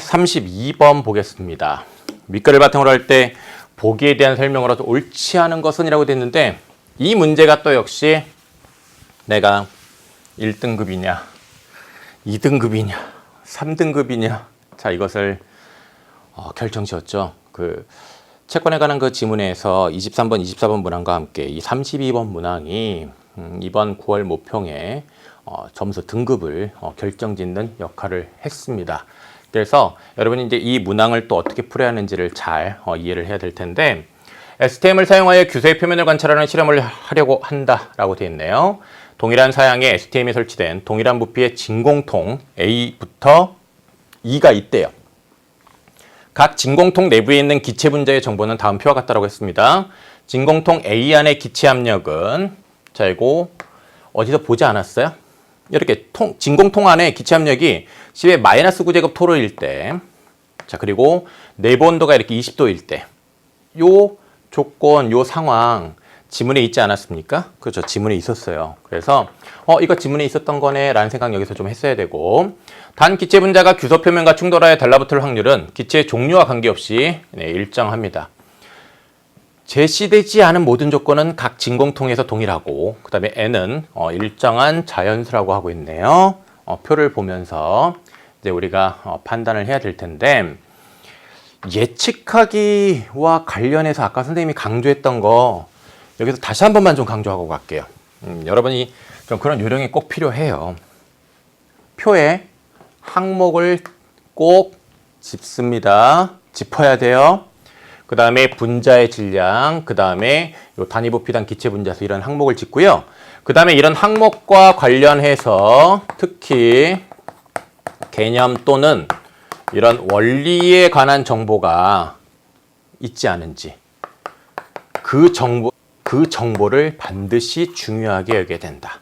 32번 보겠습니다. 윗글을 바탕으로 할 때 보기에 대한 설명으로도 옳지 않은 것은 이라고 됐는데 이 문제가 또 역시 내가 1등급이냐 2등급이냐 3등급이냐 자 이것을 결정지었죠. 그 채권에 관한 그 지문에서 23번, 24번 문항과 함께 이 32번 문항이 이번 9월 모평에 점수 등급을 결정짓는 역할을 했습니다. 그래서 여러분이 이제 이 문항을 또 어떻게 풀어야 하는지를 잘 이해를 해야 될 텐데 STM을 사용하여 규소의 표면을 관찰하는 실험을 하려고 한다라고 되어 있네요. 동일한 사양의 STM이 설치된 동일한 부피의 진공통 A부터 E가 있대요. 각 진공통 내부에 있는 기체 분자의 정보는 다음 표와 같다라고 했습니다. 진공통 A 안의 기체 압력은 자 이거 어디서 보지 않았어요? 이렇게 진공통 안에 기체 압력이 10의 마이너스 9제곱 토르일 때, 자 그리고 내부 온도가 이렇게 20도일 때, 요 조건, 요 상황 지문에 있지 않았습니까? 그렇죠, 지문에 있었어요. 그래서 이거 지문에 있었던 거네 라는 생각 여기서 좀 했어야 되고, 단 기체 분자가 규소 표면과 충돌하여 달라붙을 확률은 기체의 종류와 관계없이 일정합니다. 제시되지 않은 모든 조건은 각 진공통에서 동일하고 그 다음에 N은 일정한 자연수라고 하고 있네요. 표를 보면서 이제 우리가 판단을 해야 될 텐데 예측하기와 관련해서 아까 선생님이 강조했던 거 여기서 다시 한 번만 좀 강조하고 갈게요. 여러분이 좀 그런 요령이 꼭 필요해요. 표에 항목을 꼭 짚습니다. 짚어야 돼요. 그 다음에 분자의 질량, 그 다음에 단위 부피당 기체 분자수 이런 항목을 짚고요. 그 다음에 이런 항목과 관련해서 특히 개념 또는 이런 원리에 관한 정보가 있지 않은지 그 정보를 반드시 중요하게 여겨야 된다.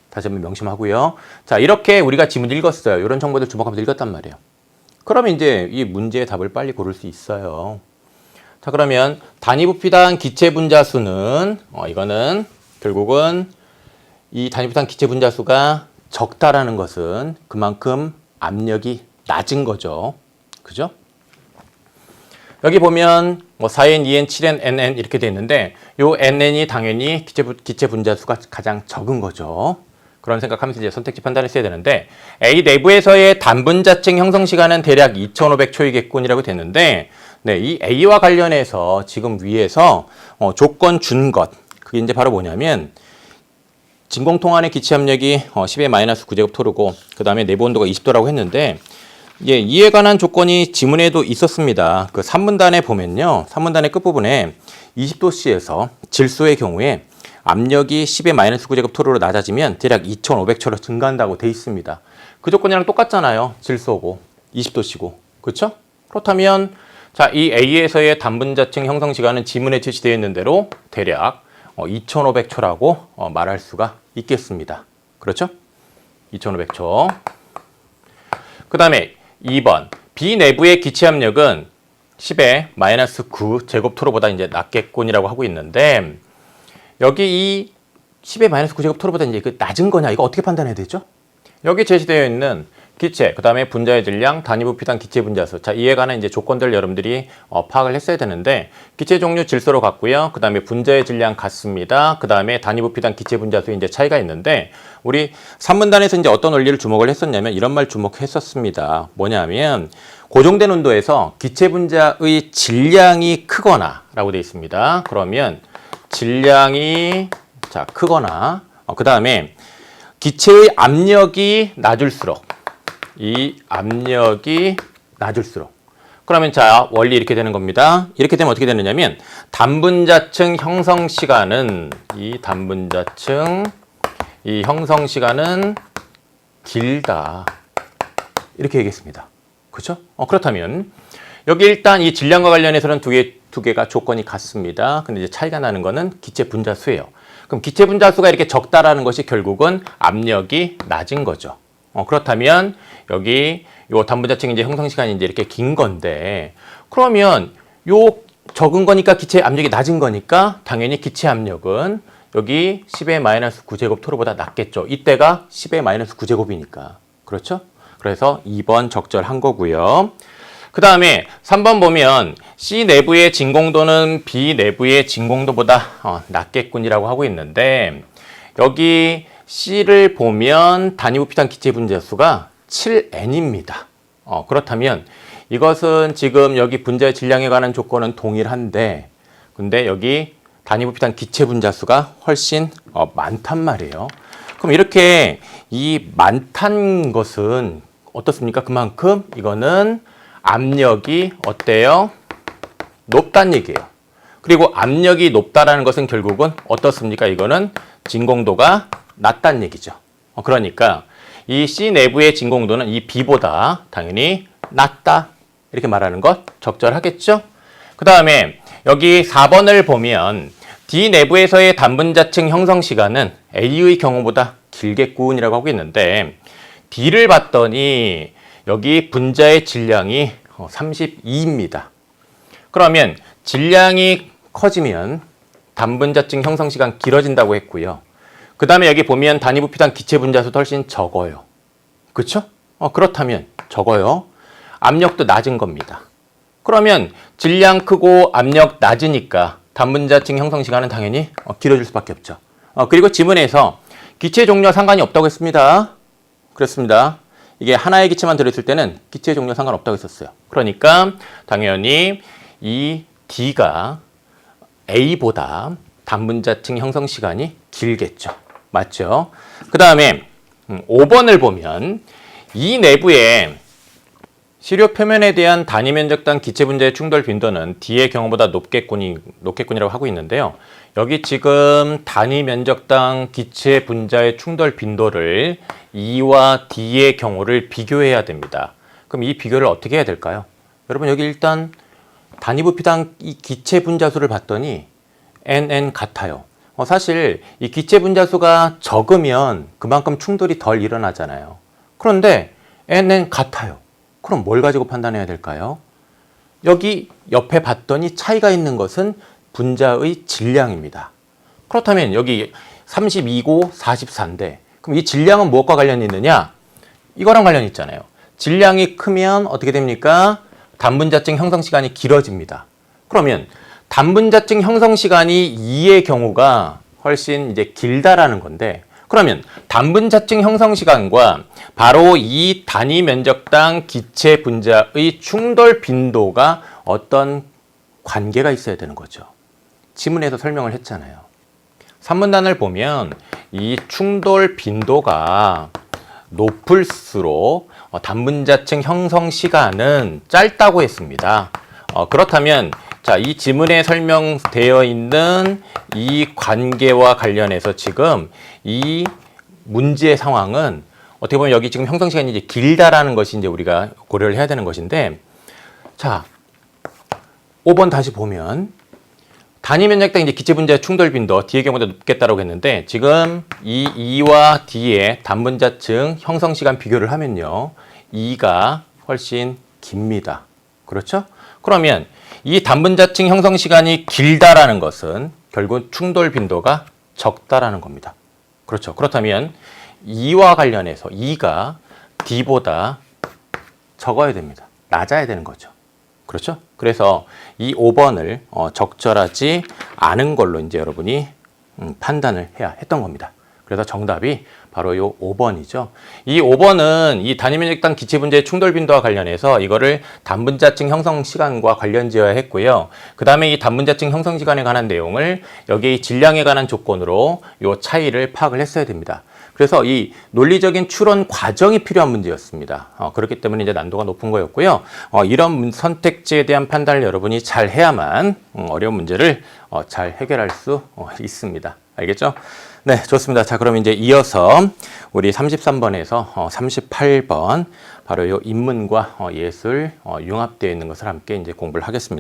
다시 한번 명심하고요. 자, 이렇게 우리가 지문을 읽었어요. 이런 정보들 주목하면서 읽었단 말이에요. 그러면 이제 이 문제의 답을 빨리 고를 수 있어요. 자, 그러면 단위 부피당 기체 분자수는 이거는 결국은 이 단위 부피당 기체 분자수가 적다라는 것은 그만큼 압력이 낮은 거죠. 그죠? 여기 보면 4n, 2n, 7n, nn 이렇게 돼 있는데 요 nn이 당연히 기체 분자수가 가장 적은 거죠. 그런 생각하면서 이제 선택지 판단했어야 되는데 A 내부에서의 단분자층 형성 시간은 대략 2500초이겠군이라고 됐는데 네, 이 A와 관련해서 지금 위에서 조건 준 것 그게 이제 바로 뭐냐면 진공통 안의 기체 압력이 10의 마이너스 9제곱 토르고 그 다음에 내부 온도가 20도라고 했는데 예, 이에 관한 조건이 지문에도 있었습니다. 그 3문단에 보면요. 3문단의 끝부분에 20도씨에서 질소의 경우에 압력이 10의 마이너스 9제곱 토르로 낮아지면 대략 2500초로 증가한다고 돼 있습니다. 그 조건이랑 똑같잖아요. 질소고 20도씨고. 그렇죠? 그렇다면 자, 이 A에서의 단분자층 형성 시간은 지문에 제시되어 있는 대로 대략 2500초라고 말할 수가 있겠습니다. 그렇죠? 2500초. 그 다음에 2번. B 내부의 기체 압력은 10의 마이너스 9제곱 토르보다 이제 낮겠군이라고 하고 있는데 여기 이 10의 마이너스 9제곱 토르보다 이제 그 낮은 거냐 이거 어떻게 판단해야 되죠? 여기 제시되어 있는 기체, 그 다음에 분자의 질량, 단위 부피당 기체 분자수. 자, 이에 관한 이제 조건들 여러분들이 파악을 했어야 되는데 기체 종류 질소로 같고요. 그 다음에 분자의 질량 같습니다. 그 다음에 단위 부피당 기체 분자수에 이제 차이가 있는데 우리 3문단에서 이제 어떤 원리를 주목을 했었냐면 이런 말 주목했었습니다. 뭐냐면 고정된 온도에서 기체 분자의 질량이 크거나 라고 되어 있습니다. 그러면 질량이 자 크거나 그 다음에 기체의 압력이 낮을수록 이 압력이 낮을수록 그러면 자 원리 이렇게 되는 겁니다. 이렇게 되면 어떻게 되느냐면 단분자층 형성 시간은 이 단분자층 이 형성 시간은 길다 이렇게 얘기했습니다. 그렇죠? 그렇다면 여기 일단 이 질량과 관련해서는 두 개가 조건이 같습니다. 근데 이제 차이가 나는 거는 기체 분자수예요. 그럼 기체 분자수가 이렇게 적다라는 것이 결국은 압력이 낮은 거죠. 그렇다면 여기 요 단분자층 이제 형성 시간이 이제 이렇게 긴 건데 그러면 요 적은 거니까 기체 압력이 낮은 거니까 당연히 기체 압력은 여기 10의 마이너스 9제곱 토르보다 낮겠죠. 이때가 10의 마이너스 9제곱이니까. 그렇죠? 그래서 2번 적절한 거고요. 그 다음에 3번 보면 C 내부의 진공도는 B 내부의 진공도보다 낮겠군이라고 하고 있는데 여기 C를 보면 단위부피당 기체 분자수가 7N입니다. 그렇다면 이것은 지금 여기 분자의 질량에 관한 조건은 동일한데 근데 여기 단위부피당 기체 분자수가 훨씬 많단 말이에요. 그럼 이렇게 이 많다는 것은 어떻습니까? 그만큼 이거는 압력이 어때요? 높다는 얘기예요. 그리고 압력이 높다라는 것은 결국은 어떻습니까? 이거는 진공도가 낮다는 얘기죠. 그러니까 이 C 내부의 진공도는 이 B보다 당연히 낮다. 이렇게 말하는 것 적절하겠죠? 그 다음에 여기 4번을 보면 D 내부에서의 단분자층 형성 시간은 A의 경우보다 길겠군이라고 하고 있는데 D를 봤더니 여기 분자의 질량이 32입니다. 그러면 질량이 커지면 단분자층 형성 시간 길어진다고 했고요. 그 다음에 여기 보면 단위부피당 기체 분자수도 훨씬 적어요. 그렇죠? 그렇다면 적어요. 압력도 낮은 겁니다. 그러면 질량 크고 압력 낮으니까 단분자층 형성 시간은 당연히 길어질 수밖에 없죠. 그리고 지문에서 기체 종류와 상관이 없다고 했습니다. 그렇습니다. 이게 하나의 기체만 들어있을 때는 기체 종류와 상관없다고 했었어요. 그러니까 당연히 이 D가 A보다 단분자층 형성 시간이 길겠죠. 맞죠? 그 다음에 5번을 보면 이 내부에 시료 표면에 대한 단위 면적당 기체 분자의 충돌 빈도는 D의 경우보다 높겠군이라고 하고 있는데요. 여기 지금 단위 면적당 기체 분자의 충돌 빈도를 E와 D의 경우를 비교해야 됩니다. 그럼 이 비교를 어떻게 해야 될까요? 여러분 여기 일단 단위 부피당 이 기체 분자수를 봤더니 NN 같아요. 사실 이 기체 분자수가 적으면 그만큼 충돌이 덜 일어나잖아요. 그런데 NN 같아요. 그럼 뭘 가지고 판단해야 될까요? 여기 옆에 봤더니 차이가 있는 것은 분자의 질량입니다. 그렇다면 여기 32고 44인데 그럼 이 질량은 무엇과 관련이 있느냐? 이거랑 관련이 있잖아요. 질량이 크면 어떻게 됩니까? 단분자층 형성 시간이 길어집니다. 그러면 단분자층 형성 시간이 2의 경우가 훨씬 이제 길다라는 건데 그러면 단분자층 형성 시간과 바로 이 단위 면적당 기체 분자의 충돌 빈도가 어떤 관계가 있어야 되는 거죠. 지문에서 설명을 했잖아요. 산문단을 보면 이 충돌 빈도가 높을수록 단분자층 형성 시간은 짧다고 했습니다. 그렇다면 자, 이 지문에 설명되어 있는 이 관계와 관련해서 지금 이 문제의 상황은 어떻게 보면 여기 지금 형성 시간이 이제 길다라는 것이 이제 우리가 고려를 해야 되는 것인데 자, 5번 다시 보면 단위 면적당 이제 기체 분자의 충돌 빈도 D의 경우보다 높겠다라고 했는데 지금 이 E와 D의 단분자층 형성 시간 비교를 하면요. E가 훨씬 깁니다. 그렇죠? 그러면 이 단분자층 형성 시간이 길다라는 것은 결국 충돌 빈도가 적다라는 겁니다. 그렇죠. 그렇다면 E와 관련해서 E가 D보다 적어야 됩니다. 낮아야 되는 거죠. 그렇죠? 그래서 이 5번을 적절하지 않은 걸로 이제 여러분이 판단을 해야 했던 겁니다. 그래서 정답이 바로 이 5번이죠. 이 5번은 이 단위 면적당 기체 분자의 충돌 빈도와 관련해서 이거를 단분자층 형성 시간과 관련 지어야 했고요. 그 다음에 이 단분자층 형성 시간에 관한 내용을 여기 질량에 관한 조건으로 이 차이를 파악을 했어야 됩니다. 그래서 이 논리적인 추론 과정이 필요한 문제였습니다. 그렇기 때문에 이제 난도가 높은 거였고요. 이런 선택지에 대한 판단을 여러분이 잘 해야만 어려운 문제를 잘 해결할 수 있습니다. 알겠죠? 네, 좋습니다. 자, 그럼 이제 이어서 우리 33번에서 38번 바로 이 인문과 예술 융합되어 있는 것을 함께 이제 공부를 하겠습니다.